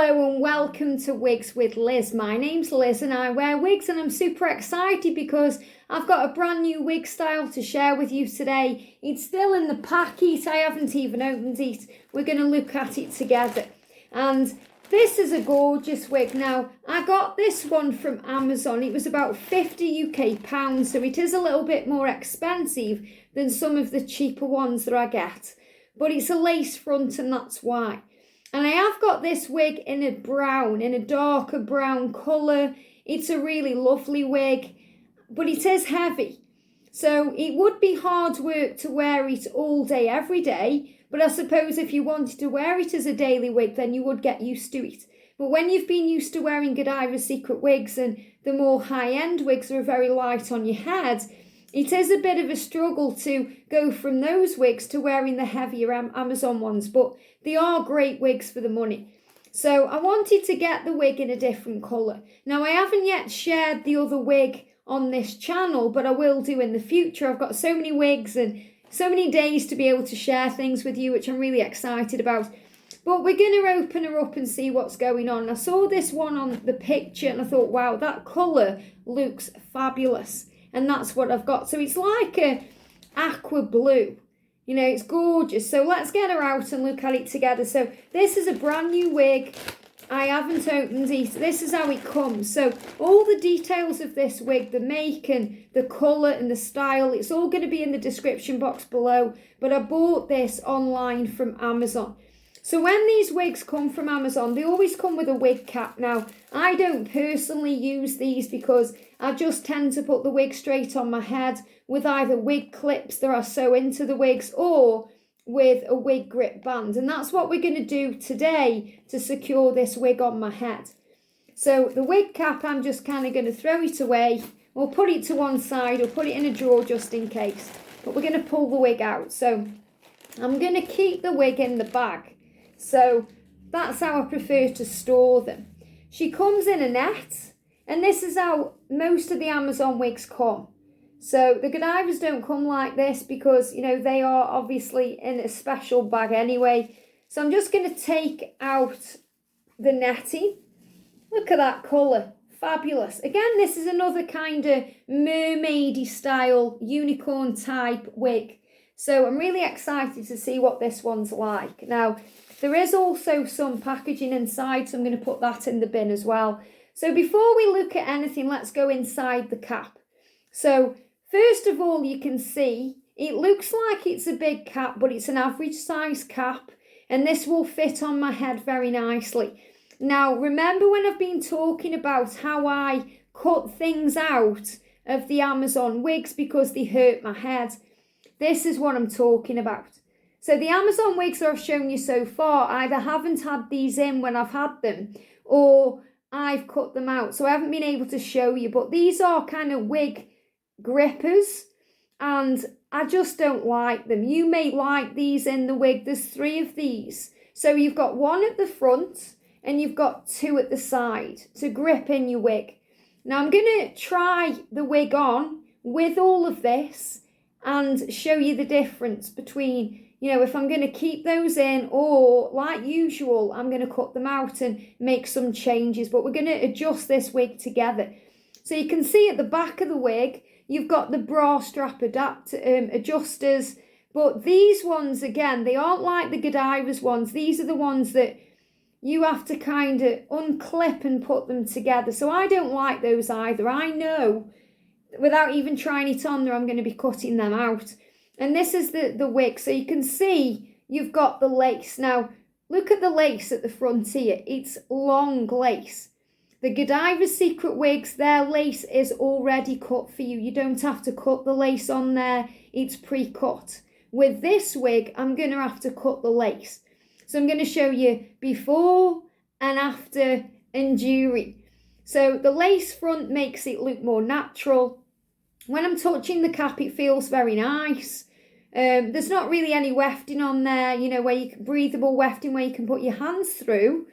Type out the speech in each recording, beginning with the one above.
Hello and welcome to Wigs with Liz. My name's Liz and I wear wigs, and I'm super excited because I've got a brand new wig style to share with you today. It's still in the packet, I haven't even opened it. We're going to look at it together. And this is a gorgeous wig. Now, I got this one from Amazon. It was about 50 UK pounds, so it is a little bit more expensive than some of the cheaper ones that I get. But it's a lace front and that's why. And I have got this wig in a brown, in a darker brown colour. It's a really lovely wig, but it is heavy. So it would be hard work to wear it all day, every day. But I suppose if you wanted to wear it as a daily wig, then you would get used to it. But when you've been used to wearing Godiva's Secret wigs and the more high-end wigs are very light on your head, it is a bit of a struggle to go from those wigs to wearing the heavier Amazon ones, but they are great wigs for the money. So I wanted to get the wig in a different colour. Now, I haven't yet shared the other wig on this channel, but I will do in the future. I've got so many wigs and so many days to be able to share things with you, which I'm really excited about. But we're going to open her up and see what's going on. I saw this one on the picture and I thought, wow, that colour looks fabulous. And that's what I've got. So it's like a aqua blue. You know, it's gorgeous. So let's get her out and look at it together. So this is a brand new wig. I haven't opened it. This is how it comes. So all the details of this wig, the make and the colour and the style, it's all going to be in the description box below. But I bought this online from Amazon. So when these wigs come from Amazon, they always come with a wig cap. Now, I don't personally use these because I just tend to put the wig straight on my head with either wig clips that are sewn into the wigs or with a wig grip band. And that's what we're going to do today to secure this wig on my head. So the wig cap, I'm just kind of going to throw it away or put it to one side or put it in a drawer just in case. But we're going to pull the wig out. So I'm going to keep the wig in the bag. So that's how I prefer to store them. She comes in a net, and this is how most of the Amazon wigs come. So the Godivas don't come like this because, you know, they are obviously in a special bag anyway. So I'm just going to take out the netting. Look at that colour. Fabulous. Again, this is another kind of mermaidy style, unicorn type wig. So I'm really excited to see what this one's like. Now, there is also some packaging inside, so I'm going to put that in the bin as well. So before we look at anything, let's go inside the cap. So first of all, you can see it looks like it's a big cap, but it's an average size cap. And this will fit on my head very nicely. Now, remember when I've been talking about how I cut things out of the Amazon wigs because they hurt my head? This is what I'm talking about. So the Amazon wigs that I've shown you so far either haven't had these in when I've had them or I've cut them out. So I haven't been able to show you. But these are kind of wig grippers and I just don't like them. You may like these in the wig. There's 3 of these. So you've got 1 at the front and you've got 2 at the side to grip in your wig. Now I'm going to try the wig on with all of this and show you the difference between, you know, if I'm going to keep those in or, like usual, I'm going to cut them out and make some changes. But we're going to adjust this wig together. So you can see at the back of the wig, you've got the bra strap adjusters. But these ones, again, they aren't like the Godiva's ones. These are the ones that you have to kind of unclip and put them together. So I don't like those either. I know without even trying it on there, I'm going to be cutting them out. And this is the wig. So you can see you've got the lace. Now, look at the lace at the front here. It's long lace. The Godiva's Secret wigs, their lace is already cut for you. You don't have to cut the lace on there. It's pre-cut. With this wig, I'm going to have to cut the lace. So I'm going to show you before and after and during. So the lace front makes it look more natural. When I'm touching the cap, it feels very nice. There's not really any wefting on there, you know, where you can breathable wefting where you can put your hands through.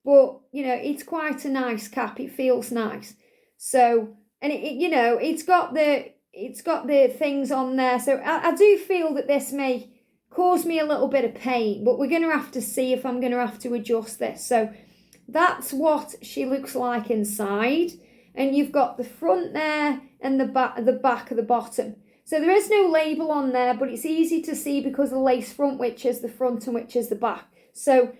But, you know, it's quite a nice cap. It feels nice. So, and you know, it's got the things on there. So I do feel that this may cause me a little bit of pain, but we're going to have to see if I'm going to have to adjust this. So that's what she looks like inside. And you've got the front there and the back of the bottom. So there is no label on there, but it's easy to see because the lace front, which is the front and which is the back. So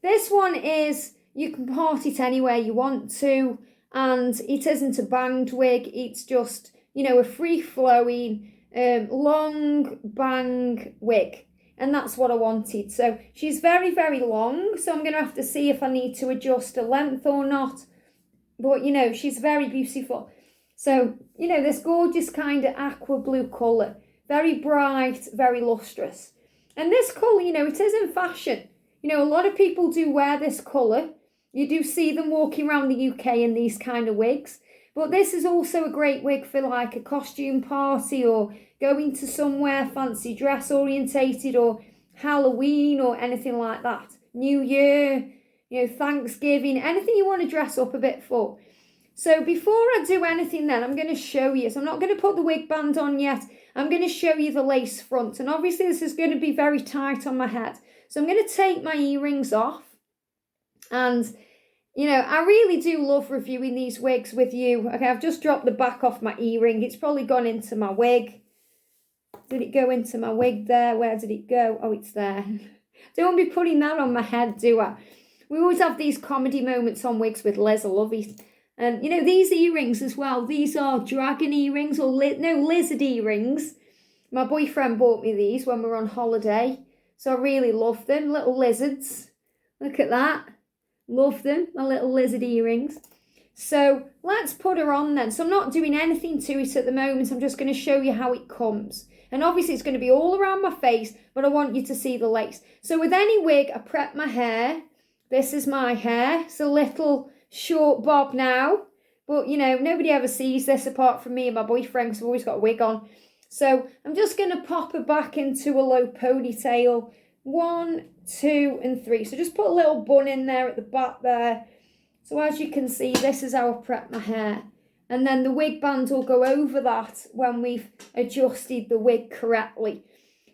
this one is, you can part it anywhere you want to, and it isn't a banged wig. It's just, you know, a free-flowing, long bang wig. And that's what I wanted. So she's very, very long. So I'm going to have to see if I need to adjust her length or not. But, you know, she's very beautiful. So, you know, this gorgeous kind of aqua blue colour. Very bright, very lustrous. And this colour, you know, it is in fashion. You know, a lot of people do wear this colour. You do see them walking around the UK in these kind of wigs. But this is also a great wig for like a costume party or going to somewhere fancy dress orientated or Halloween or anything like that. New Year, you know, Thanksgiving, anything you want to dress up a bit for. So before I do anything then, I'm going to show you. So I'm not going to put the wig band on yet. I'm going to show you the lace front. And obviously this is going to be very tight on my head. So I'm going to take my earrings off. And, you know, I really do love reviewing these wigs with you. Okay, I've just dropped the back off my earring. It's probably gone into my wig. Did it go into my wig there? Where did it go? Oh, it's there. Don't be putting that on my head, do I? We always have these comedy moments on wigs with Liz. I love it. And, you know, these earrings as well. These are dragon earrings or lizard earrings. My boyfriend bought me these when we were on holiday. So I really love them. Little lizards. Look at that. Love them. My little lizard earrings. So let's put her on then. So I'm not doing anything to it at the moment. I'm just going to show you how it comes. And obviously it's going to be all around my face, but I want you to see the lace. So with any wig, I prep my hair. This is my hair. It's a little short bob now. But, you know, nobody ever sees this apart from me and my boyfriend because I've always got a wig on. So I'm just going to pop her back into a low ponytail. 1, 2, and 3. So just put a little bun in there at the back there. So as you can see, this is how I prep my hair. And then the wig band will go over that when we've adjusted the wig correctly.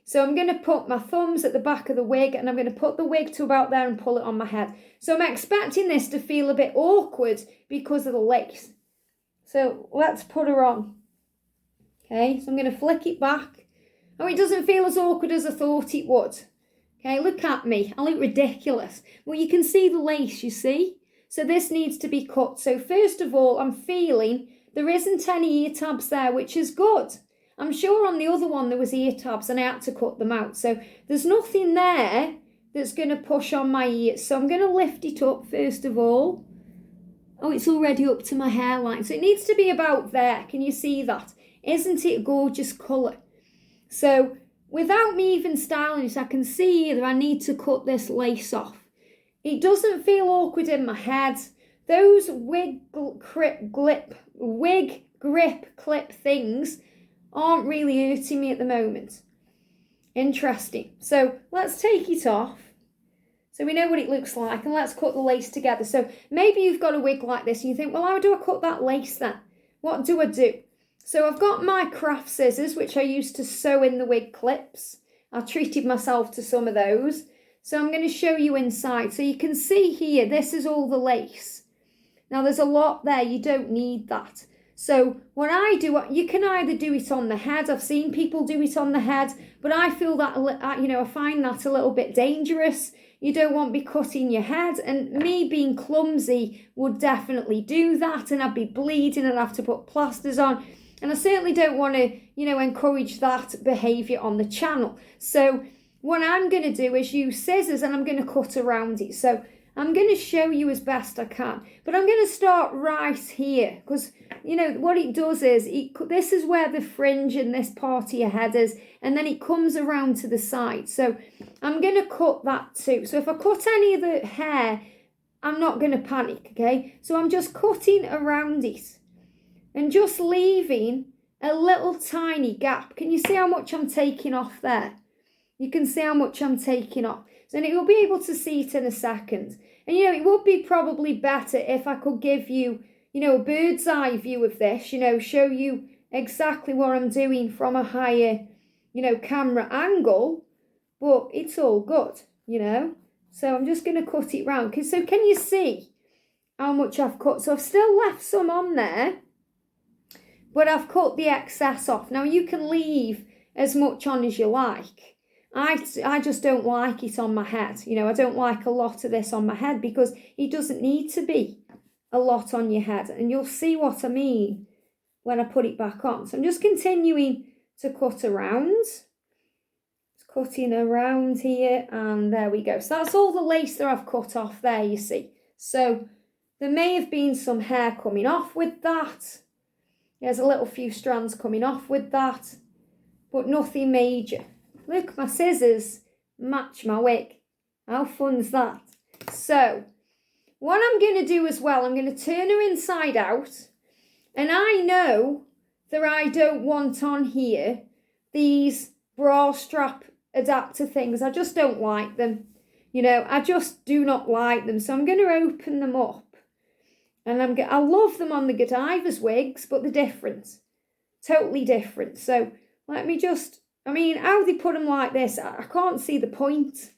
So I'm going to put my thumbs at the back of the wig and I'm going to put the wig to about there and pull it on my head. So I'm expecting this to feel a bit awkward because of the lace. So let's put her on. Okay, so I'm going to flick it back. Oh, it doesn't feel as awkward as I thought it would. Okay, look at me. I look ridiculous. Well, you can see the lace, you see? So this needs to be cut. So first of all, I'm feeling there isn't any ear tabs there, which is good. I'm sure on the other one there was ear tabs and I had to cut them out. So there's nothing there that's going to push on my ears. So I'm going to lift it up first of all. Oh, it's already up to my hairline. So it needs to be about there. Can you see that? Isn't it a gorgeous colour? So without me even styling it, I can see that I need to cut this lace off. It doesn't feel awkward in my head. Those wig grip clip things aren't really hurting me at the moment. Interesting. So let's take it off. So we know what it looks like and let's cut the lace together. So maybe you've got a wig like this and you think, well, how do I cut that lace then? What do I do? So I've got my craft scissors, which I used to sew in the wig clips. I treated myself to some of those. So I'm going to show you inside. So you can see here, this is all the lace. Now there's a lot there, you don't need that. So what I do, you can either do it on the head. I've seen people do it on the head, but I feel that, you know, I find that a little bit dangerous. You don't want to be cutting your head. And me being clumsy would definitely do that. And I'd be bleeding and I'd have to put plasters on. And I certainly don't want to, you know, encourage that behaviour on the channel. So what I'm going to do is use scissors and I'm going to cut around it. So I'm going to show you as best I can. But I'm going to start right here because, you know, what it does is, this is where the fringe in this part of your head is. And then it comes around to the side. So I'm going to cut that too. So if I cut any of the hair, I'm not going to panic, okay? So I'm just cutting around it. And just leaving a little tiny gap. Can you see how much I'm taking off there? You can see how much I'm taking off. So you'll be able to see it in a second. And, you know, it would be probably better if I could give you, you know, a bird's eye view of this. You know, show you exactly what I'm doing from a higher, you know, camera angle. But it's all good, you know. So I'm just going to cut it round. So can you see? how much I've cut. So I've still left some on there, but I've cut the excess off. Now you can leave as much on as you like. I just don't like it on my head. You know, I don't like a lot of this on my head because it doesn't need to be a lot on your head. And you'll see what I mean when I put it back on. So I'm just continuing to cut around. Just cutting around here, and there we go. So that's all the lace that I've cut off there, you see. So there may have been some hair coming off with that. There's a little few strands coming off with that, but nothing major. Look, my scissors match my wig. How fun's that? So what I'm going to do as well, I'm going to turn her inside out. And I know that I don't want on here these bra strap adapter things. I just don't like them. You know, I just do not like them. So I'm going to open them up. And I love them on the Godiva's wigs, but they're different. Totally different. So let me just, I mean, how they put them like this, I can't see the point.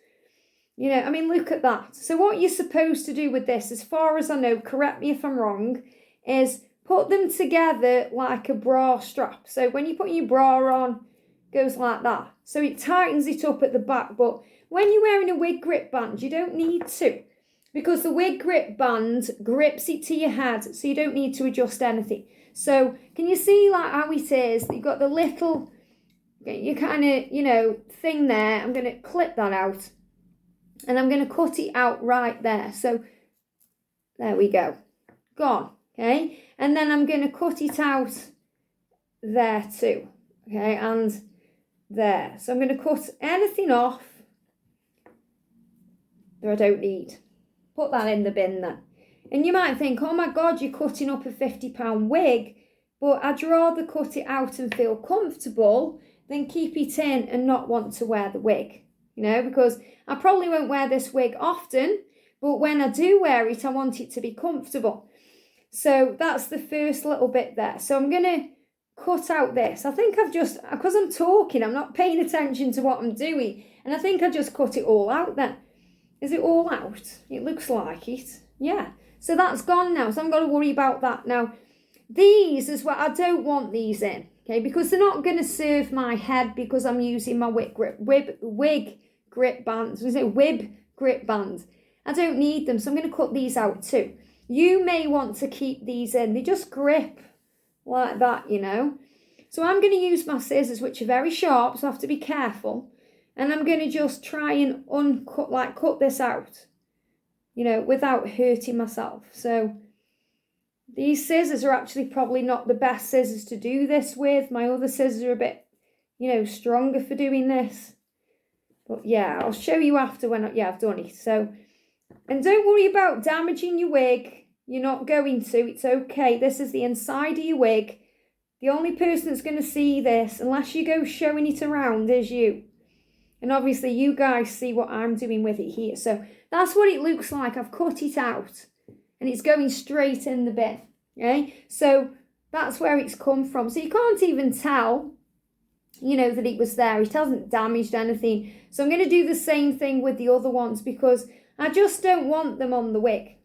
You know, I mean, look at that. So what you're supposed to do with this, as far as I know, correct me if I'm wrong, is put them together like a bra strap. So when you put your bra on, it goes like that. So it tightens it up at the back. But when you're wearing a wig grip band, you don't need to. Because the wig grip band grips it to your head. So you don't need to adjust anything. So can you see like how it is? You've got the little, you kind of, you know, thing there. I'm going to clip that out. And I'm going to cut it out right there. So there we go. Gone. Okay. And then I'm going to cut it out there too. Okay. And there. So I'm going to cut anything off that I don't need. Put that in the bin then. And you might think, oh my God, you're cutting up a £50 wig. But I'd rather cut it out and feel comfortable than keep it in and not want to wear the wig. You know, because I probably won't wear this wig often, but when I do wear it, I want it to be comfortable. So that's the first little bit there. So I'm going to cut out this. I think I've just, because I'm talking, I'm not paying attention to what I'm doing. And I think I just cut it all out then. Is it all out? It looks like it. Yeah. So that's gone now. So I'm going to worry about that now. These as well, I don't want these in. Okay, because they're not going to serve my head because I'm using my wig grip bands. Wib grip bands. I don't need them, so I'm going to cut these out too. You may want to keep these in. They just grip like that, you know. So I'm going to use my scissors, which are very sharp, so I have to be careful. And I'm going to just try and cut this out, you know, without hurting myself. So these scissors are actually probably not the best scissors to do this with. My other scissors are a bit, you know, stronger for doing this. But yeah, I'll show you after when I've done it. So, and don't worry about damaging your wig. You're not going to. It's okay. This is the inside of your wig. The only person that's going to see this, unless you go showing it around, is you. And obviously you guys see what I'm doing with it here. So that's what it looks like. I've cut it out. And it's going straight in the bin, okay? So that's where it's come from. So you can't even tell, you know, that it was there. It hasn't damaged anything. So I'm going to do the same thing with the other ones because I just don't want them on the wig.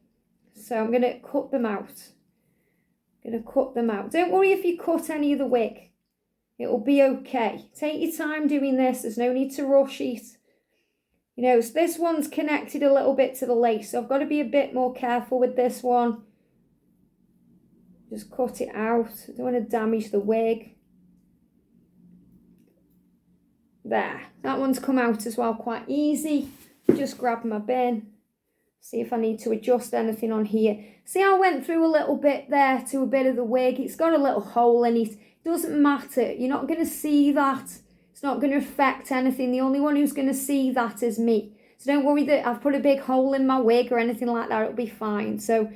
So I'm going to cut them out. Don't worry if you cut any of the wig. It'll be okay. Take your time doing this. There's no need to rush it. You know, so this one's connected a little bit to the lace, so I've got to be a bit more careful with this one. Just cut it out. I don't want to damage the wig. There. That one's come out as well quite easy. Just grab my bin. See if I need to adjust anything on here. See, I went through a little bit there to a bit of the wig. It's got a little hole in it. Doesn't matter. You're not going to see that. It's not going to affect anything. The only one who's going to see that is me. So don't worry that I've put a big hole in my wig or anything like that. It'll be fine. So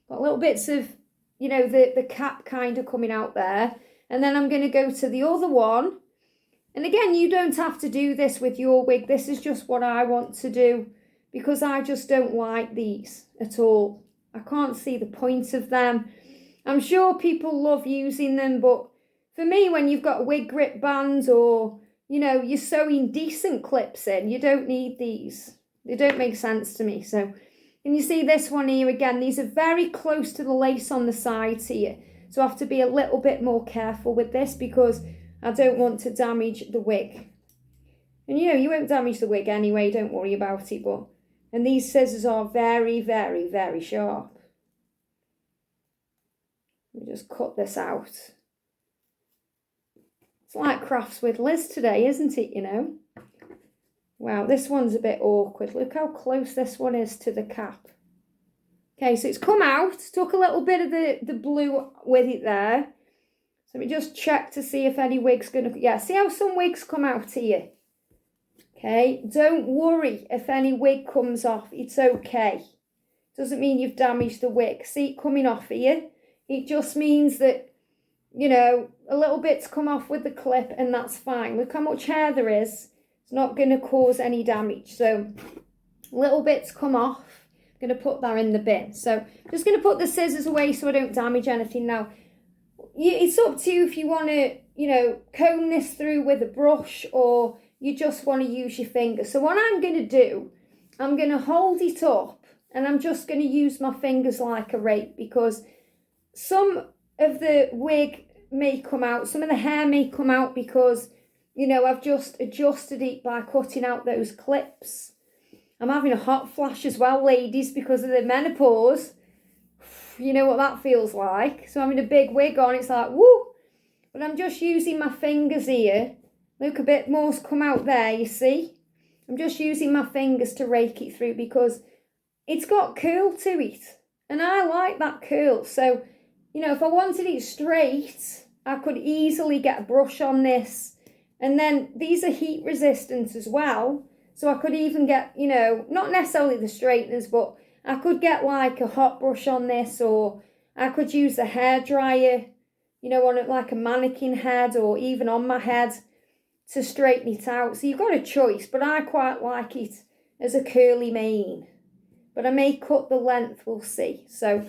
got little bits of, you know, the cap kind of coming out there. And then I'm going to go to the other one. And again, you don't have to do this with your wig. This is just what I want to do because I just don't like these at all. I can't see the point of them. I'm sure people love using them, but for me, when you've got wig grip bands or, you know, you're sewing decent clips in, you don't need these. They don't make sense to me. So, Can you see this one here again? These are very close to the lace on the sides here. So I have to be a little bit more careful with this because I don't want to damage the wig. And you know, you won't damage the wig anyway, don't worry about it. And these scissors are very, very, very sharp. Let me just cut this out. It's like crafts with Liz today, isn't it, you know? Wow, this one's a bit awkward. Look how close this one is to the cap. Okay, so it's come out. Took a little bit of the blue with it there. So let me just check to see if any wig's going to... Yeah, see how some wigs come out here? Okay, don't worry if any wig comes off. It's okay. Doesn't mean you've damaged the wig. See it coming off here? It just means that, you know, a little bit's come off with the clip and that's fine. Look how much hair there is. It's not going to cause any damage. So little bits come off. I'm going to put that in the bin. So I'm just going to put the scissors away so I don't damage anything now. It's up to you if you want to, you know, comb this through with a brush or you just want to use your fingers. So what I'm going to do, I'm going to hold it up and I'm just going to use my fingers like a rake because some of the wig may come out, some of the hair may come out because, you know, I've just adjusted it by cutting out those clips. I'm having a hot flash as well, ladies, because of the menopause. You know what that feels like. So having a big wig on, it's like, woo! But I'm just using my fingers here. Look, a bit more's come out there, you see? I'm just using my fingers to rake it through because it's got curl to it. And I like that curl. So, you know, if I wanted it straight, I could easily get a brush on this. And then these are heat resistant as well. So I could even get, you know, not necessarily the straighteners, but I could get like a hot brush on this, or I could use a hairdryer, you know, on it like a mannequin head or even on my head to straighten it out. So you've got a choice, but I quite like it as a curly mane. But I may cut the length, we'll see. So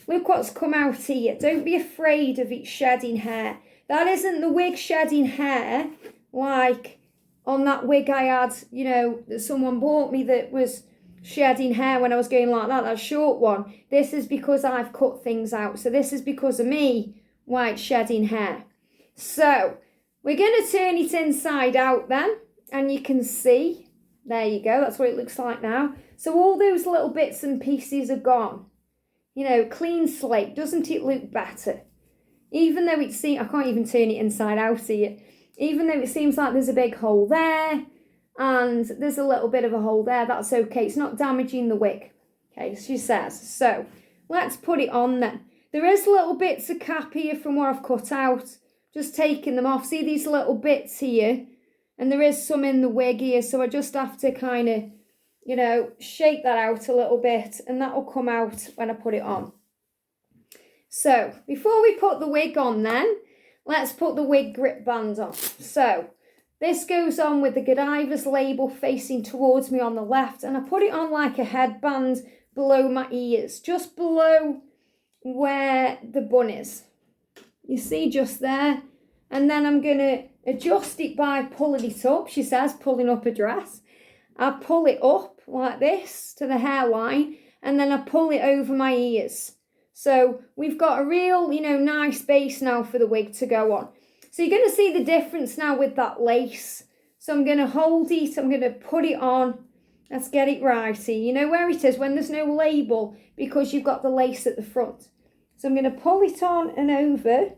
look what's come out here. Don't be afraid of it shedding hair. That isn't the wig shedding hair like on that wig I had, you know, that someone bought me that was shedding hair when I was going like that short one. This is because I've cut things out. So this is because of me, why it's shedding hair. So we're going to turn it inside out then. And you can see, there you go, that's what it looks like now. So all those little bits and pieces are gone. You know, clean slate. Doesn't it look better? Even though it seems, I can't even turn it inside out here. Even though it seems like there's a big hole there and there's a little bit of a hole there, that's okay. It's not damaging the wig. Okay, she says. So let's put it on then. There is little bits of cap here from where I've cut out. Just taking them off. See these little bits here? And there is some in the wig here. So I just have to kind of, you know, shake that out a little bit. And that will come out when I put it on. So before we put the wig on then, let's put the wig grip band on. So this goes on with the Godiva's label facing towards me on the left. And I put it on like a headband below my ears. Just below where the bun is. You see, just there. And then I'm going to adjust it by pulling it up. She says, pulling up a dress. I pull it up like this to the hairline. And then I pull it over my ears. So we've got a real, you know, nice base now for the wig to go on. So you're going to see the difference now with that lace. So I'm going to hold it. I'm going to put it on. Let's get it righty. You know where it is when there's no label because you've got the lace at the front. So I'm going to pull it on and over.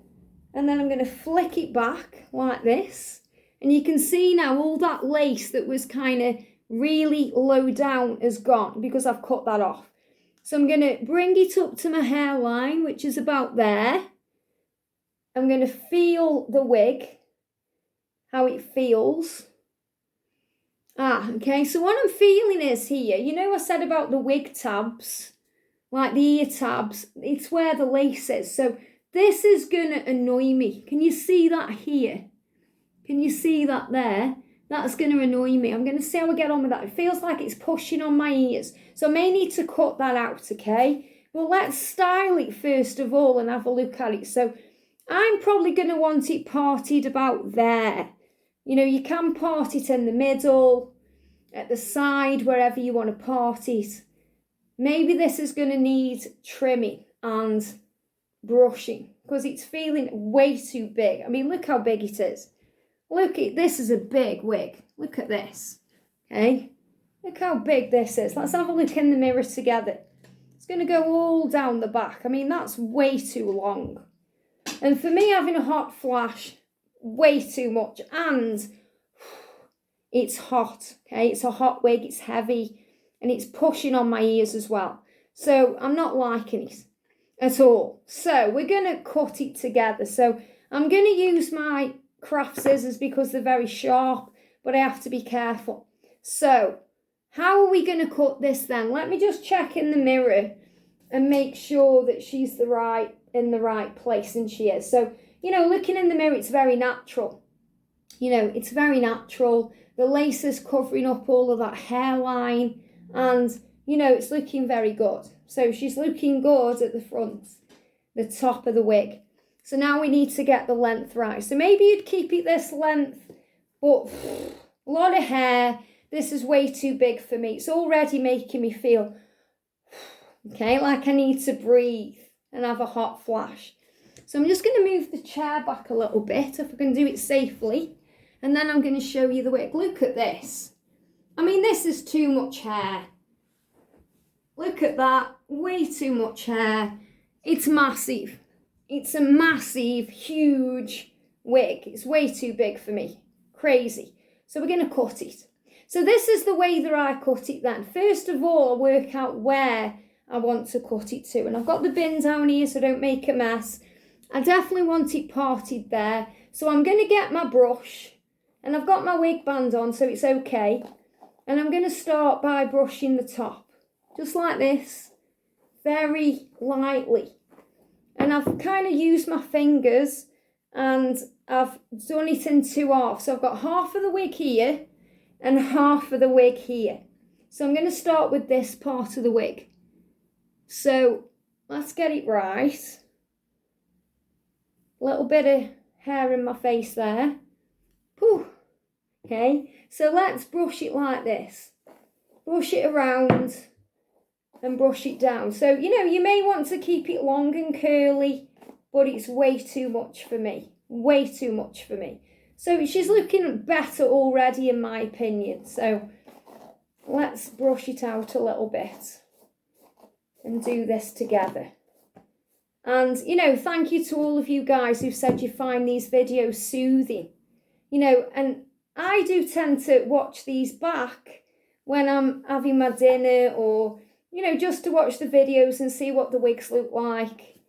And then I'm going to flick it back like this. And you can see now all that lace that was kind of really low down has gone because I've cut that off. So I'm going to bring it up to my hairline, which is about there. I'm going to feel the wig, how it feels. Okay, so what I'm feeling is here, you know I said about the wig tabs, like the ear tabs, it's where the lace is. So this is going to annoy me. Can you see that here? Can you see that there? That's going to annoy me. I'm going to see how I get on with that. It feels like it's pushing on my ears. So I may need to cut that out, okay? Well, let's style it first of all and have a look at it. So I'm probably going to want it parted about there. You know, you can part it in the middle, at the side, wherever you want to part it. maybe this is going to need trimming and brushing because it's feeling way too big. I mean, look how big it is. Look, this is a big wig. Look at this, okay? Look how big this is. Let's have a look in the mirror together. It's going to go all down the back. I mean, that's way too long. And for me, having a hot flash, way too much. And it's hot, okay? It's a hot wig, it's heavy, and it's pushing on my ears as well. So I'm not liking it at all. So we're going to cut it together. So I'm going to use my craft scissors because they're very sharp, but I have to be careful. So how are we going to cut this then? Let me just check in the mirror and make sure that she's in the right place, and she is. So, you know, looking in the mirror, it's very natural. You know, it's very natural. The lace is covering up all of that hairline and, you know, it's looking very good. So she's looking good at the front, the top of the wig. So now we need to get the length right. So maybe you'd keep it this length, but a lot of hair. This is way too big for me. It's already making me feel, okay, like I need to breathe and have a hot flash. So I'm just going to move the chair back a little bit if I can do it safely. And then I'm going to show you the wig. Look at this. I mean, this is too much hair. Look at that. Way too much hair. It's massive. It's a massive, huge wig. It's way too big for me. Crazy. So we're going to cut it. So this is the way that I cut it then. First of all, I work out where I want to cut it to. And I've got the bin down here so I don't make a mess. I definitely want it parted there. So I'm going to get my brush. And I've got my wig band on so it's okay. And I'm going to start by brushing the top. Just like this. Very lightly. And I've kind of used my fingers and I've done it in two halves. So I've got half of the wig here and half of the wig here. So I'm going to start with this part of the wig. So let's get it right. A little bit of hair in my face there. Whew. Okay, so let's brush it like this. Brush it around and brush it down. So, you know, you may want to keep it long and curly, but it's way too much for me. Way too much for me. So she's looking better already in my opinion. So let's brush it out a little bit and do this together. And, you know, thank you to all of you guys who've said you find these videos soothing. You know, and I do tend to watch these back when I'm having my dinner or, you know, just to watch the videos and see what the wigs look like.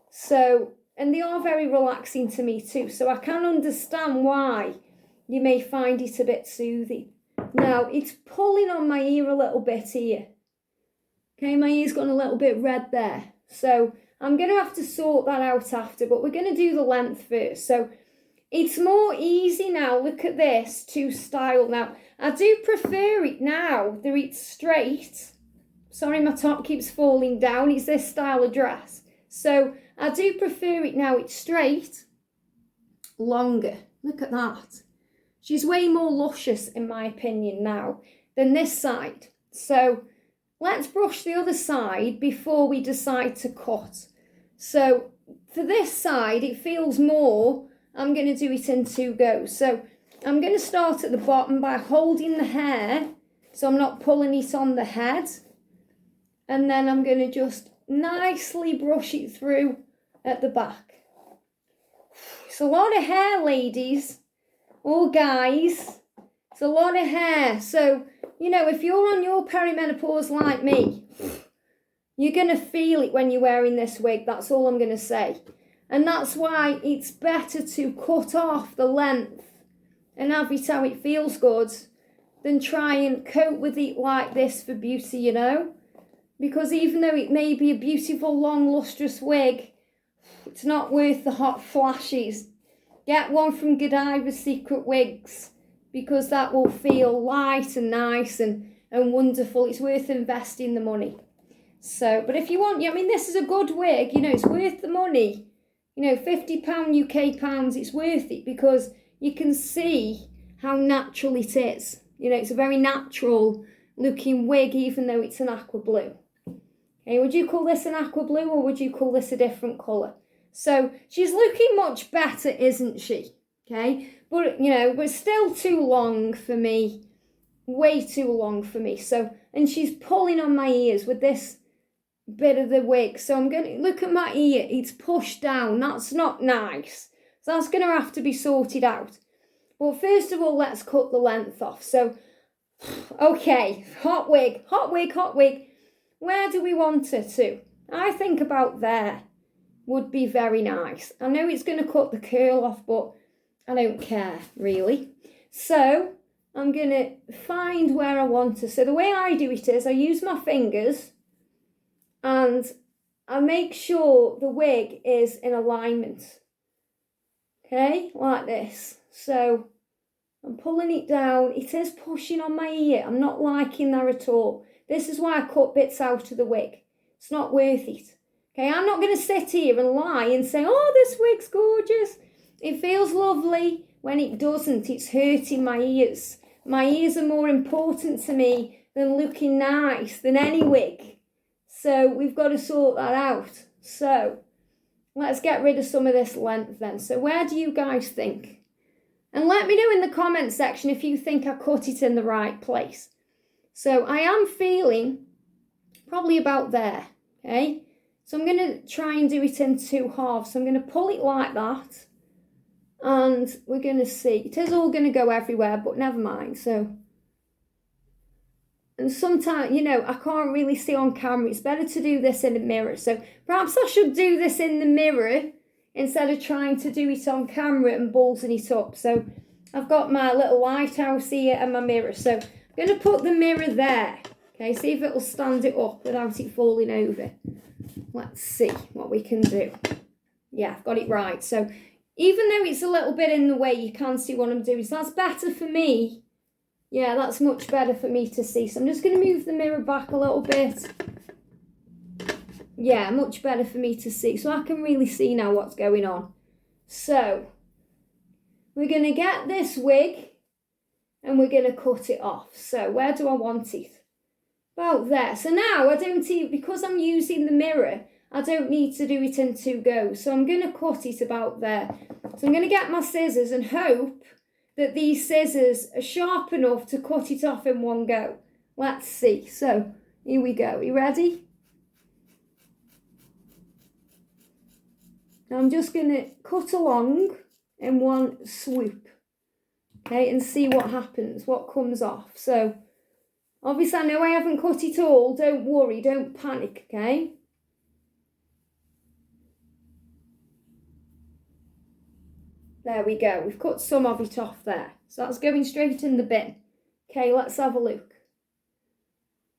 So, and they are very relaxing to me too. So I can understand why you may find it a bit soothing. Now, it's pulling on my ear a little bit here. Okay, my ear's gone a little bit red there. So I'm going to have to sort that out after, but we're going to do the length first. So it's more easy now, look at this, to style. Now, I do prefer it now that it's straight. Sorry, my top keeps falling down. It's this style of dress. So I do prefer it now it's straight, longer. Look at that. She's way more luscious, in my opinion, now than this side. So let's brush the other side before we decide to cut. So for this side, it feels more, I'm going to do it in two goes. So I'm going to start at the bottom by holding the hair, so I'm not pulling it on the head. And then I'm going to just nicely brush it through at the back. It's a lot of hair, ladies, or guys. It's a lot of hair. So, you know, if you're on your perimenopause like me, you're going to feel it when you're wearing this wig. That's all I'm going to say. And that's why it's better to cut off the length and have it how it feels good than try and cope with it like this for beauty, you know. Because even though it may be a beautiful, long, lustrous wig, it's not worth the hot flashes. Get one from Godiva's Secret Wigs, because that will feel light and nice and wonderful. It's worth investing the money. So, but if you want, I mean, this is a good wig, you know, it's worth the money. You know, £50 UK pounds, it's worth it because you can see how natural it is. You know, it's a very natural looking wig, even though it's an aqua blue. Okay, would you call this an aqua blue or would you call this a different colour? So she's looking much better, isn't she? Okay, but you know, we're still too long for me, way too long for me. So, and she's pulling on my ears with this bit of the wig. So I'm going to look at my ear, it's pushed down. That's not nice. So that's going to have to be sorted out. Well, first of all, let's cut the length off. So, okay, hot wig, hot wig, hot wig. Where do we want her to? I think about there would be very nice. I know it's going to cut the curl off, but I don't care, really. So, I'm going to find where I want her. So the way I do it is I use my fingers and I make sure the wig is in alignment. Okay, like this. So I'm pulling it down. It is pushing on my ear. I'm not liking that at all. This is why I cut bits out of the wig. It's not worth it. Okay, I'm not going to sit here and lie and say, oh, this wig's gorgeous. It feels lovely. When it doesn't, it's hurting my ears. My ears are more important to me than looking nice, than any wig. So we've got to sort that out. So let's get rid of some of this length then. So where do you guys think? And let me know in the comment section if you think I cut it in the right place. So I am feeling probably about there, okay? So I'm going to try and do it in 2 halves. So I'm going to pull it like that. And we're going to see. It is all going to go everywhere, but never mind. So, and sometimes, you know, I can't really see on camera. It's better to do this in a mirror. So perhaps I should do this in the mirror instead of trying to do it on camera and ballsing it up. So I've got my little lighthouse here and my mirror. So I'm going to put the mirror there. Okay, see if it'll stand it up without it falling over. Let's see what we can do. Yeah, I've got it right. So even though it's a little bit in the way, you can see what I'm doing. So that's better for me. Yeah, that's much better for me to see. So I'm just going to move the mirror back a little bit. Yeah, much better for me to see. So I can really see now what's going on. So we're going to get this wig and we're going to cut it off. So where do I want it? About there. So now I don't see, because I'm using the mirror, I don't need to do it in 2 goes. So I'm going to cut it about there. So I'm going to get my scissors and hope that these scissors are sharp enough to cut it off in 1 go. Let's see. So here we go. You ready? Now I'm just going to cut along in 1 swoop. Okay, and see what happens, what comes off. So obviously I know I haven't cut it all. Don't worry, don't panic, okay? There we go. We've cut some of it off there. So that's going straight in the bin. Okay, let's have a look.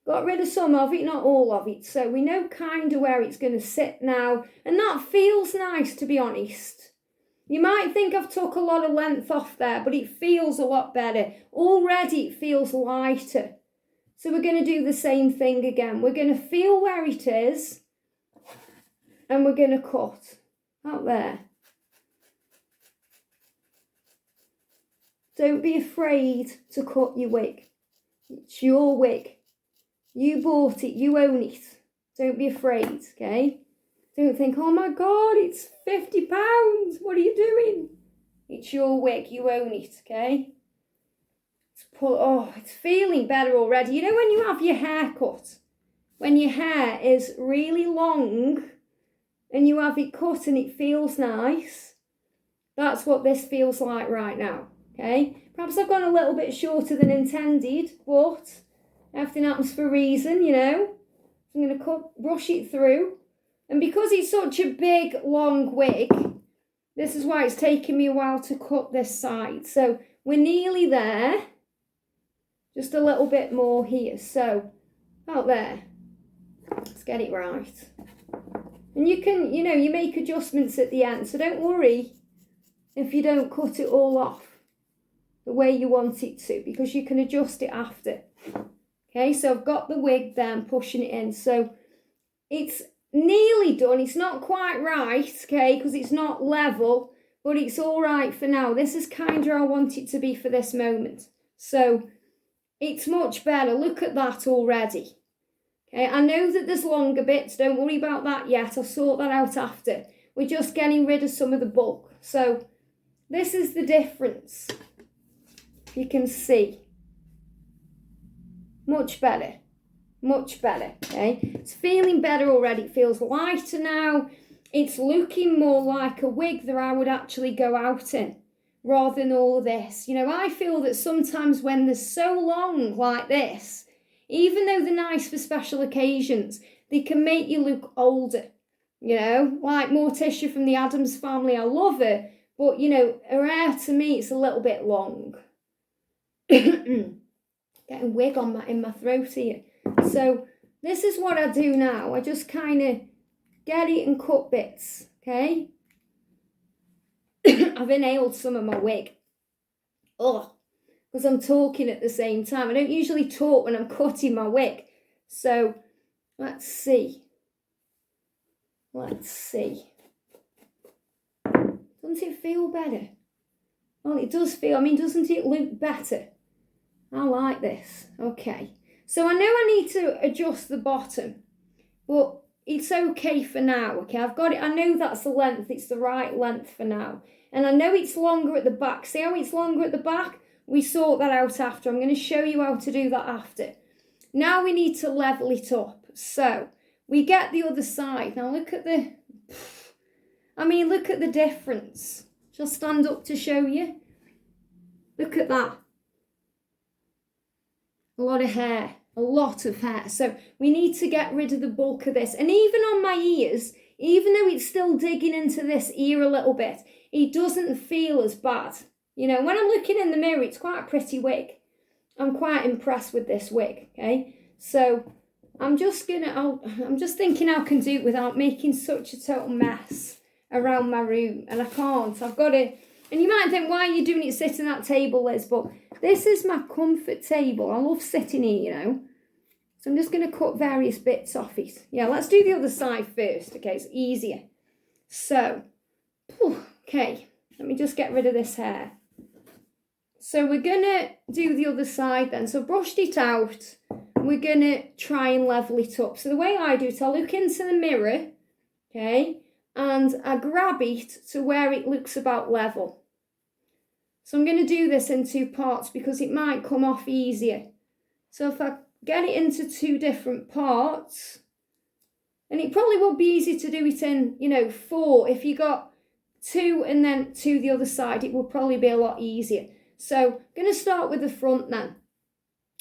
Got rid of some of it, not all of it. So we know kind of where it's going to sit now. And that feels nice, to be honest. You might think I've took a lot of length off there, but it feels a lot better. Already it feels lighter. So we're going to do the same thing again. We're going to feel where it is. And we're going to cut out there. Don't be afraid to cut your wig. It's your wig. You bought it, you own it. Don't be afraid, okay? Don't think, oh my God, it's £50. What are you doing? It's your wig, you own it, okay? Oh, it's feeling better already. You know when you have your hair cut? When your hair is really long and you have it cut and it feels nice? That's what this feels like right now. Okay, perhaps I've gone a little bit shorter than intended, but everything happens for a reason, you know. I'm going to brush it through. And because it's such a big, long wig, this is why it's taken me a while to cut this side. So we're nearly there. Just a little bit more here. So, out there. Let's get it right. And you can, you know, you make adjustments at the end. So don't worry if you don't cut it all off the way you want it to, because you can adjust it after. Okay, so I've got the wig there, I'm pushing it in. So it's nearly done. It's not quite right, okay, because it's not level, but it's all right for now. This is kind of how I want it to be for this moment. So it's much better. Look at that already. Okay, I know that there's longer bits, don't worry about that yet, I'll sort that out after. We're just getting rid of some of the bulk. So this is the difference, if you can see. Much better, okay? It's feeling better already, it feels lighter now. It's looking more like a wig that I would actually go out in, rather than all of this. You know, I feel that sometimes when they're so long like this, even though they're nice for special occasions, they can make you look older. You know, like Morticia from the Addams Family, I love her, but you know, her hair to me, it's a little bit long. Getting wig on in my throat here. So this is what I do now. I just kind of get it and cut bits, okay? I've inhaled some of my wig. Oh, because I'm talking at the same time. I don't usually talk when I'm cutting my wig. So let's see. Doesn't it feel better? Well, it does feel, I mean, doesn't it look better? I like this. Okay. So I know I need to adjust the bottom, but it's okay for now, okay? I've got it. I know that's the length. It's the right length for now. And I know it's longer at the back. See how it's longer at the back? We sort that out after. I'm going to show you how to do that after. Now we need to level it up. So we get the other side. Now look at the, look at the difference. Shall I stand up to show you? Look at that. A lot of hair. A lot of hair. So we need to get rid of the bulk of this. And even on my ears, even though it's still digging into this ear a little bit, it doesn't feel as bad. You know, when I'm looking in the mirror, it's quite a pretty wig. I'm quite impressed with this wig, okay? So I'm just thinking how I can do it without making such a total mess around my room. And I can't. I've got to, and you might think, why are you doing it sitting at that table, Liz? But this is my comfort table. I love sitting here, you know. So I'm just going to cut various bits off it. Yeah, let's do the other side first, okay? It's easier. So, okay, let me just get rid of this hair. So we're going to do the other side then. So brushed it out. We're going to try and level it up. So the way I do it, I look into the mirror, okay, and I grab it to where it looks about level. So I'm going to do this in two parts because it might come off easier. So if I get it into two different parts, and it probably would be easy to do it in, you know, 4. If you got 2 and then 2 the other side, it would probably be a lot easier. So I'm going to start with the front then.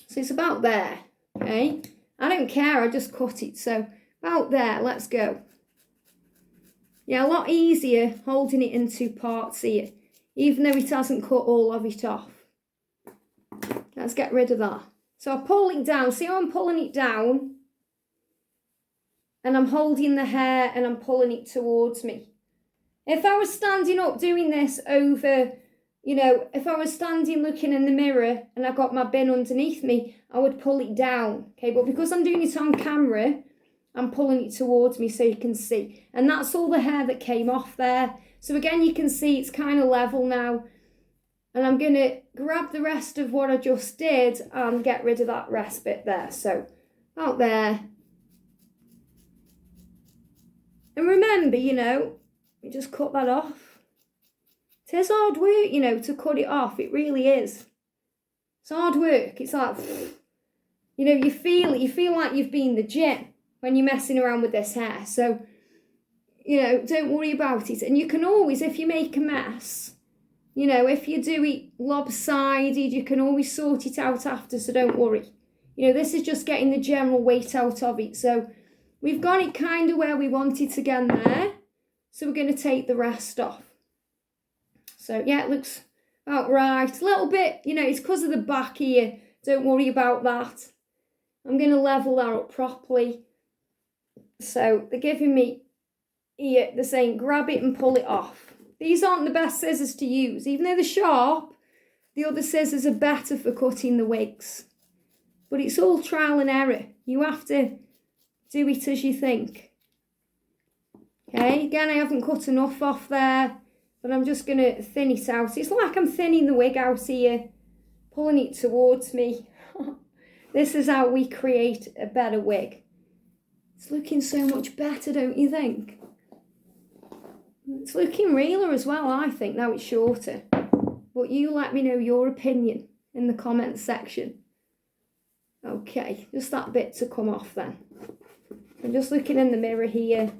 So it's about there, okay? I don't care, I just cut it. So about there, let's go. Yeah, a lot easier holding it in 2 parts here, even though it hasn't cut all of it off. Let's get rid of that. So I pull it down. See how I'm pulling it down? And I'm holding the hair and I'm pulling it towards me. If I was standing up doing this over, you know, if I was standing looking in the mirror and I got my bin underneath me, I would pull it down. Okay, but because I'm doing it on camera, I'm pulling it towards me so you can see. And that's all the hair that came off there. So again, you can see it's kind of level now. And I'm going to grab the rest of what I just did and get rid of that rest bit there. So out there. And remember, you know, you just cut that off. It is hard work, you know, to cut it off. It really is. It's hard work. It's like, you know, you feel it. You feel like you've been in the gym when you're messing around with this hair. So, you know, don't worry about it. And you can always, if you make a mess, you know, if you do it lopsided, you can always sort it out after, so don't worry. You know, this is just getting the general weight out of it. So we've got it kind of where we want it again there. So we're going to take the rest off. So, yeah, it looks about right. A little bit, you know, it's because of the back here. Don't worry about that. I'm going to level that up properly. So they're giving me here, they're saying grab it and pull it off. These aren't the best scissors to use. Even though they're sharp, the other scissors are better for cutting the wigs. But it's all trial and error. You have to do it as you think. Okay, again, I haven't cut enough off there, but I'm just going to thin it out. It's like I'm thinning the wig out here, pulling it towards me. This is how we create a better wig. It's looking so much better, don't you think? It's looking realer as well, I think, now it's shorter. But you let me know your opinion in the comments section. Okay, just that bit to come off then. I'm just looking in the mirror here.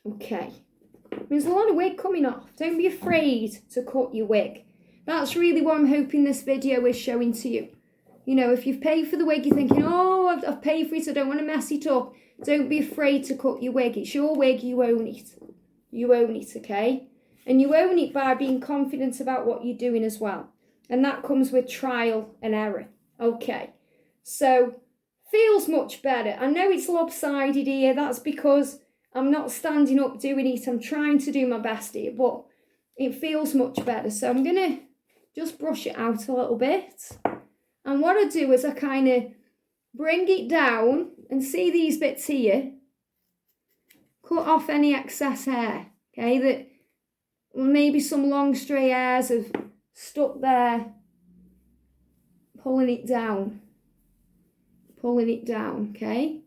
Okay, there's a lot of wig coming off. Don't be afraid to cut your wig. That's really what I'm hoping this video is showing to you. You know, if you've paid for the wig, you're thinking, oh, I've paid for it, I don't want to mess it up. Don't be afraid to cut your wig. It's your wig, you own it. You own it, okay? And you own it by being confident about what you're doing as well. And that comes with trial and error. Okay, so feels much better. I know it's lopsided here. That's because I'm not standing up doing it. I'm trying to do my best here, but it feels much better. So I'm going to just brush it out a little bit. And what I do is I kind of bring it down and see these bits here. Cut off any excess hair, okay, that maybe some long stray hairs have stuck there. Pulling it down. Pulling it down, okay?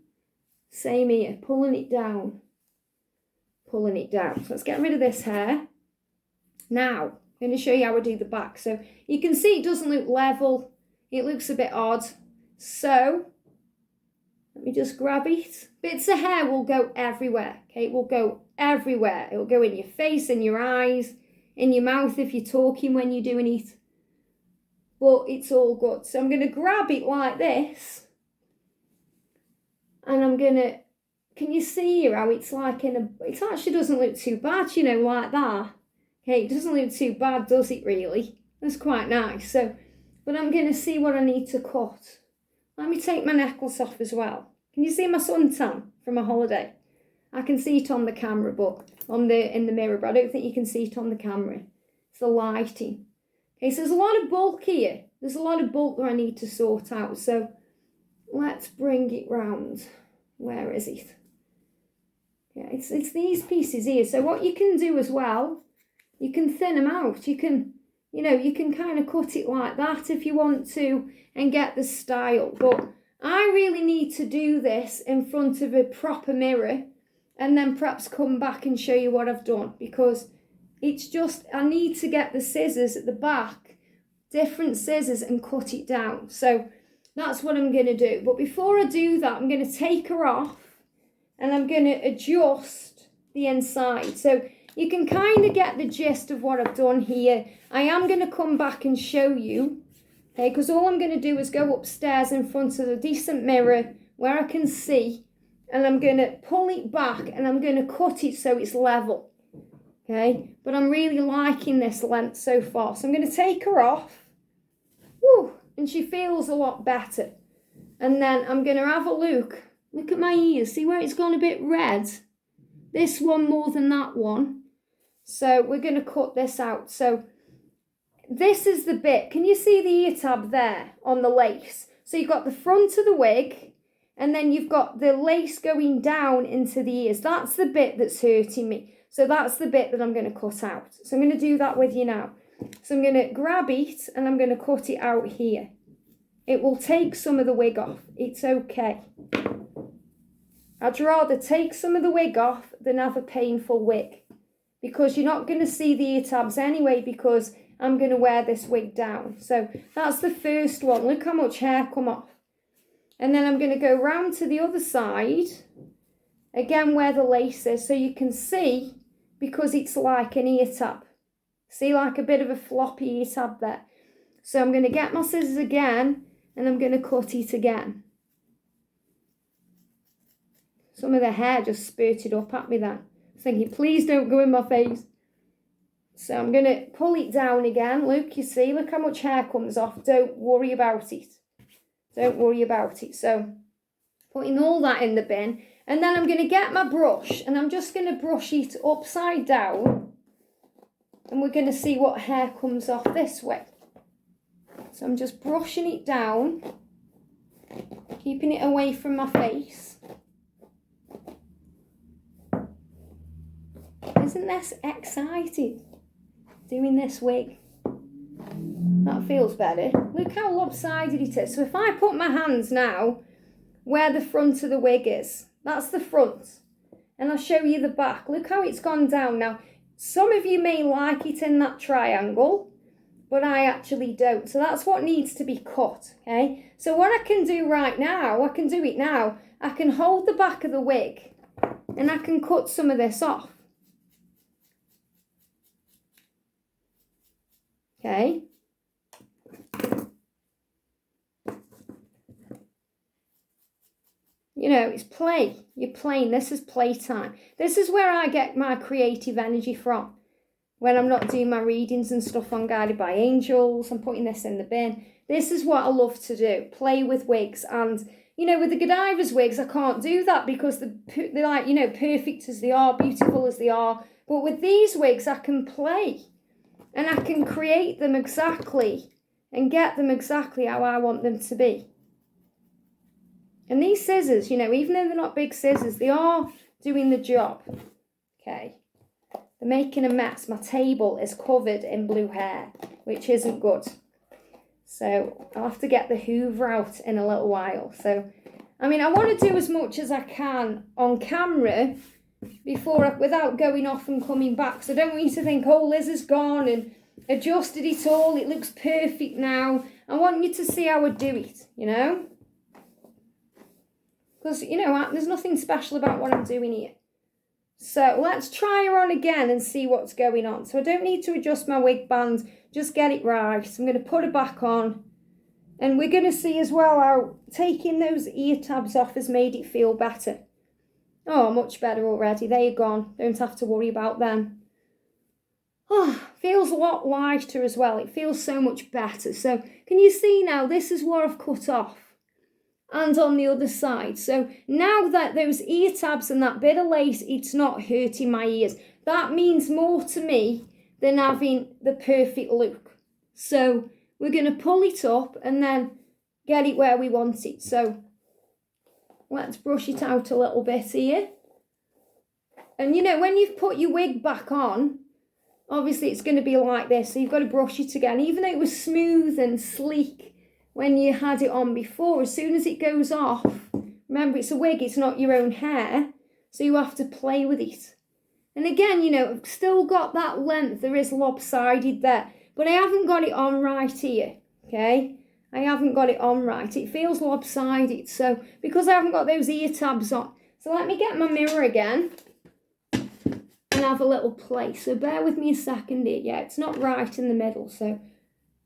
Same here, pulling it down. Pulling it down. So let's get rid of this hair. Now, I'm going to show you how I do the back. So you can see it doesn't look level. It looks a bit odd. So let me just grab it. Bits of hair will go everywhere. Okay, it will go everywhere. It will go in your face, in your eyes, in your mouth if you're talking when you're doing it. But it's all good. So I'm going to grab it like this. And I'm going to, can you see here how it's like in a, it actually doesn't look too bad, you know, like that. Okay, it doesn't look too bad, does it really? That's quite nice. So, but I'm going to see what I need to cut. Let me take my necklace off as well. Can you see my suntan from my holiday? I can see it on the camera, but in the mirror, but I don't think you can see it on the camera. It's the lighting. Okay, so there's a lot of bulk here. There's a lot of bulk that I need to sort out. So let's bring it round. Where is it? Yeah, it's these pieces here. So what you can do as well, you can thin them out. You can, you know, you can kind of cut it like that if you want to and get the style. But I really need to do this in front of a proper mirror and then perhaps come back and show you what I've done, because it's just, I need to get the scissors at the back, different scissors, and cut it down. So that's what I'm going to do. But before I do that, I'm going to take her off and I'm going to adjust the inside. So you can kind of get the gist of what I've done here. I am going to come back and show you, okay, because all I'm going to do is go upstairs in front of a decent mirror where I can see, and I'm going to pull it back and I'm going to cut it so it's level, okay? But I'm really liking this length so far. So I'm going to take her off. Woo! And she feels a lot better. And then I'm going to have a look. Look at my ears. See where it's gone a bit red? This one more than that one. So we're going to cut this out. So this is the bit. Can you see the ear tab there on the lace? So you've got the front of the wig, and then you've got the lace going down into the ears. That's the bit that's hurting me. So that's the bit that I'm going to cut out. So I'm going to do that with you now. So I'm going to grab it and I'm going to cut it out here. It will take some of the wig off. It's okay. I'd rather take some of the wig off than have a painful wig, because you're not going to see the ear tabs anyway, because I'm going to wear this wig down. So that's the first one. Look how much hair come off. And then I'm going to go round to the other side, again where the lace is, so you can see, because it's like an ear tab. See, like a bit of a floppy ear tab there. So I'm going to get my scissors again, and I'm going to cut it again. Some of the hair just spurted up at me then. I was thinking, please don't go in my face. So I'm going to pull it down again. Look, you see, look how much hair comes off. Don't worry about it. Don't worry about it. So putting all that in the bin. And then I'm going to get my brush, and I'm just going to brush it upside down. And we're going to see what hair comes off this way. So I'm just brushing it down, keeping it away from my face. Isn't this exciting? doing this wig. That feels better. Look how lopsided it is. So if I put my hands now where the front of the wig is, that's the front. And I'll show you the back. Look how it's gone down. Now, some of you may like it in that triangle, but I actually don't. So that's what needs to be cut, okay? So what I can do right now, I can do it now. I can hold the back of the wig and I can cut some of this off. Okay? You know, it's play. You're playing. This is playtime. This is where I get my creative energy from. When I'm not doing my readings and stuff on Guided by Angels, I'm putting this in the bin. This is what I love to do. Play with wigs. And, you know, with the Godiva's wigs, I can't do that because they're like, you know, perfect as they are, beautiful as they are. But with these wigs, I can play. And I can create them exactly and get them exactly how I want them to be. And these scissors, you know, even though they're not big scissors, they are doing the job. Okay. They're making a mess. My table is covered in blue hair, which isn't good. So I'll have to get the Hoover out in a little while. So, I mean, I want to do as much as I can on camera without going off and coming back. So I don't want you to think, oh, Liz has gone and adjusted it all. It looks perfect now. I want you to see how I do it, you know. Because, you know, there's nothing special about what I'm doing here. So let's try her on again and see what's going on. So I don't need to adjust my wig band, just get it right. So I'm going to put her back on. And we're going to see as well how taking those ear tabs off has made it feel better. Oh, much better already. They're gone. Don't have to worry about them. Oh, feels a lot lighter as well. It feels so much better. So can you see now, this is what I've cut off. And on the other side. So now that those ear tabs and that bit of lace, it's not hurting my ears. That means more to me than having the perfect look. So we're going to pull it up and then get it where we want it. So let's brush it out a little bit here. And you know, when you've put your wig back on, obviously it's going to be like this. So you've got to brush it again. Even though it was smooth and sleek when you had it on before, as soon as it goes off, remember it's a wig, it's not your own hair, so you have to play with it. And again, you know, I've still got that length, there is lopsided there, but I haven't got it on right here, okay? I haven't got it on right, it feels lopsided, so because I haven't got those ear tabs on. So let me get my mirror again and have a little play. So bear with me a second here, yeah, it's not right in the middle, so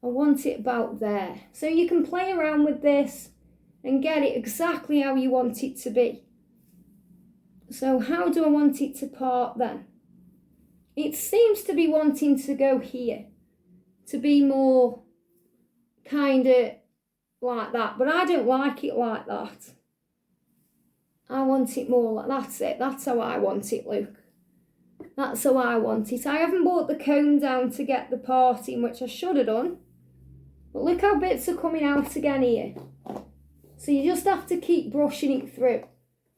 I want it about there. So you can play around with this and get it exactly how you want it to be. So how do I want it to part then? It seems to be wanting to go here, to be more kind of like that, but I don't like it like that. I want it more like, that's it, that's how I want it, Luke. That's how I want it. I haven't brought the comb down to get the parting, which I should have done. But look how bits are coming out again here. So you just have to keep brushing it through.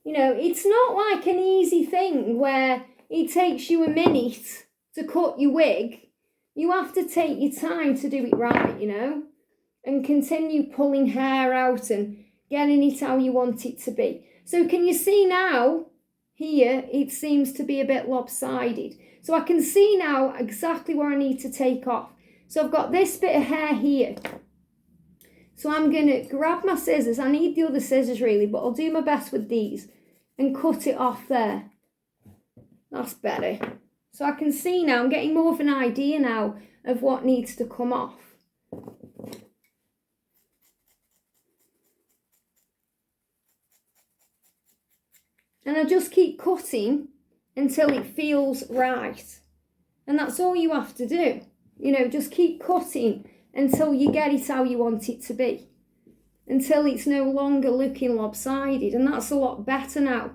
You know, it's not like an easy thing where it takes you a minute to cut your wig. You have to take your time to do it right, you know, and continue pulling hair out and getting it how you want it to be. So can you see now, here, it seems to be a bit lopsided. So I can see now exactly where I need to take off. So I've got this bit of hair here. So I'm going to grab my scissors. I need the other scissors really, but I'll do my best with these and cut it off there. That's better. So I can see now, I'm getting more of an idea now of what needs to come off. And I just keep cutting until it feels right. And that's all you have to do. You know, just keep cutting until you get it how you want it to be. Until it's no longer looking lopsided. And that's a lot better now.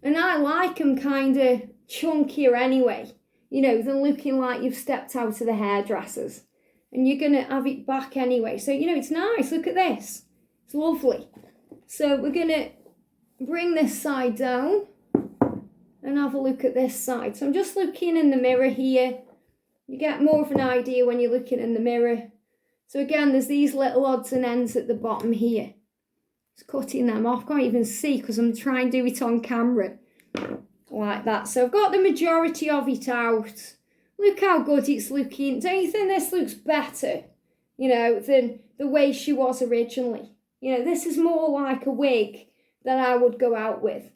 And I like them kind of chunkier anyway. You know, than looking like you've stepped out of the hairdressers. And you're going to have it back anyway. So, you know, it's nice. Look at this. It's lovely. So we're going to bring this side down. And have a look at this side. So I'm just looking in the mirror here. You get more of an idea when you're looking in the mirror. So again, there's these little odds and ends at the bottom here. Just cutting them off. Can't even see because I'm trying to do it on camera. Like that. So I've got the majority of it out. Look how good it's looking. Don't you think this looks better, you know, than the way she was originally? You know, this is more like a wig that I would go out with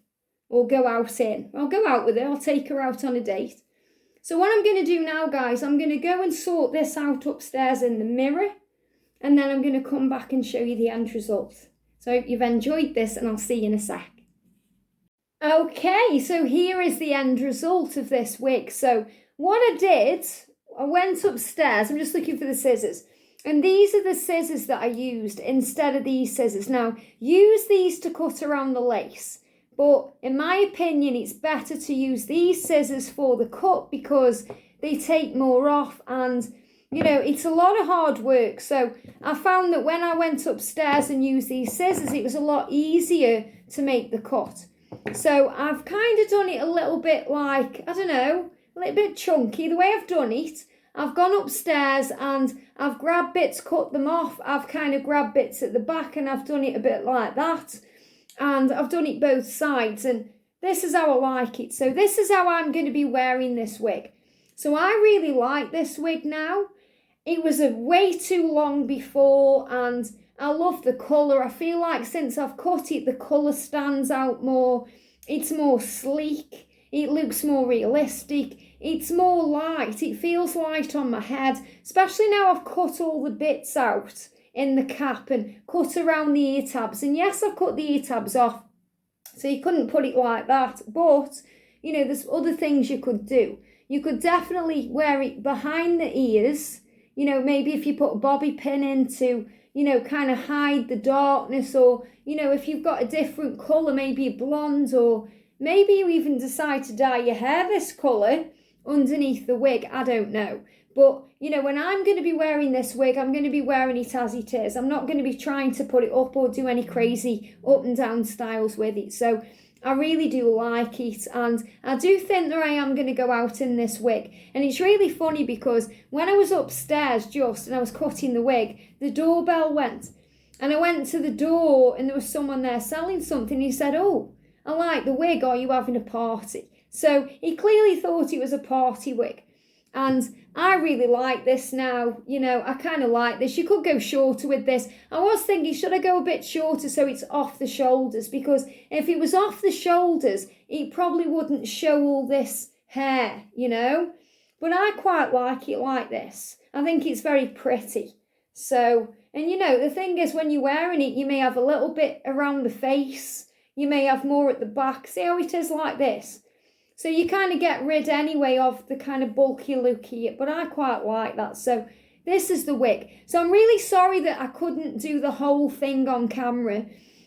or go out in. I'll go out with her. I'll take her out on a date. So what I'm going to do now, guys, I'm going to go and sort this out upstairs in the mirror. And then I'm going to come back and show you the end result. So I hope you've enjoyed this and I'll see you in a sec. Okay, so here is the end result of this wig. So what I did, I went upstairs. I'm just looking for the scissors. And these are the scissors that I used instead of these scissors. Now, use these to cut around the lace. But in my opinion, it's better to use these scissors for the cut because they take more off and, you know, it's a lot of hard work. So I found that when I went upstairs and used these scissors, it was a lot easier to make the cut. So I've kind of done it a little bit like, I don't know, a little bit chunky. The way I've done it, I've gone upstairs and I've grabbed bits, cut them off. I've kind of grabbed bits at the back and I've done it a bit like that. And I've done it both sides and this is how I like it. So this is how I'm going to be wearing this wig. So I really like this wig now. It was a way too long before and I love the colour. I feel like since I've cut it, the colour stands out more. It's more sleek. It looks more realistic. It's more light. It feels light on my head, especially now I've cut all the bits out in the cap and cut around the ear tabs. And yes, I've cut the ear tabs off, so you couldn't put it like that. But, you know, there's other things you could do. You could definitely wear it behind the ears. You know, maybe if you put a bobby pin in to, you know, kind of hide the darkness. Or, you know, if you've got a different colour, maybe a blonde, or maybe you even decide to dye your hair this colour underneath the wig. I don't know. But, you know, when I'm going to be wearing this wig, I'm going to be wearing it as it is. I'm not going to be trying to put it up or do any crazy up and down styles with it. So I really do like it. And I do think that I am going to go out in this wig. And it's really funny because when I was upstairs and I was cutting the wig, the doorbell went. And I went to the door and there was someone there selling something. He said, "Oh, I like the wig. Are you having a party?" So he clearly thought it was a party wig. And I really like this now. You know, I kind of like this. You could go shorter with this. I was thinking, should I go a bit shorter so it's off the shoulders? Because if it was off the shoulders, it probably wouldn't show all this hair, you know. But I quite like it like this. I think it's very pretty. So, and you know, the thing is when you're wearing it, you may have a little bit around the face. You may have more at the back. See how it is like this? So you kind of get rid anyway of the kind of bulky look here, but I quite like that. So this is the wig. So I'm really sorry that I couldn't do the whole thing on camera.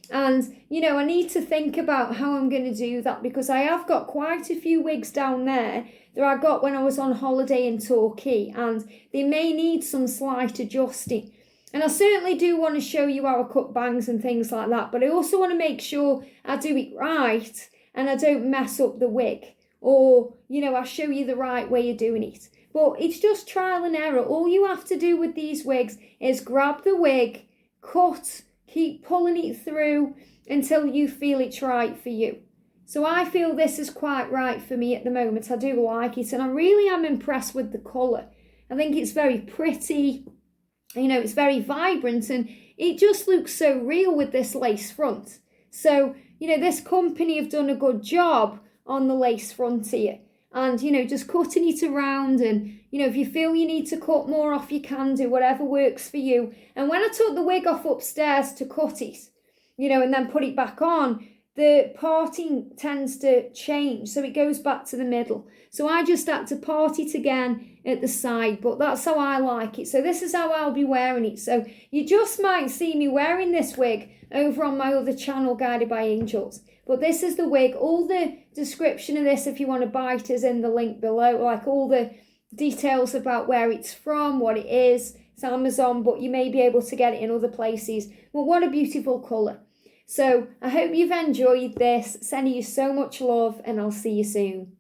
And, you know, I need to think about how I'm going to do that because I have got quite a few wigs down there that I got when I was on holiday in Torquay and they may need some slight adjusting. And I certainly do want to show you how I cut bangs and things like that, but I also want to make sure I do it right and I don't mess up the wig. Or, you know, I'll show you the right way of doing it. But it's just trial and error. All you have to do with these wigs is grab the wig, cut, keep pulling it through until you feel it's right for you. So I feel this is quite right for me at the moment. I do like it and I really am impressed with the colour. I think it's very pretty, you know, it's very vibrant and it just looks so real with this lace front. So, you know, this company have done a good job on the lace front here and, you know, just cutting it around and, you know, if you feel you need to cut more off, you can do whatever works for you. And when I took the wig off upstairs to cut it, you know, and then put it back on, the parting tends to change. So it goes back to the middle. So I just had to part it again at the side, but that's how I like it. So this is how I'll be wearing it. So you just might see me wearing this wig over on my other channel, Guided by Angels. But this is the wig. All the description of this, if you want to buy it, is in the link below. Like all the details about where it's from, what it is. It's Amazon, but you may be able to get it in other places. But what a beautiful colour. So I hope you've enjoyed this. Sending you so much love and I'll see you soon.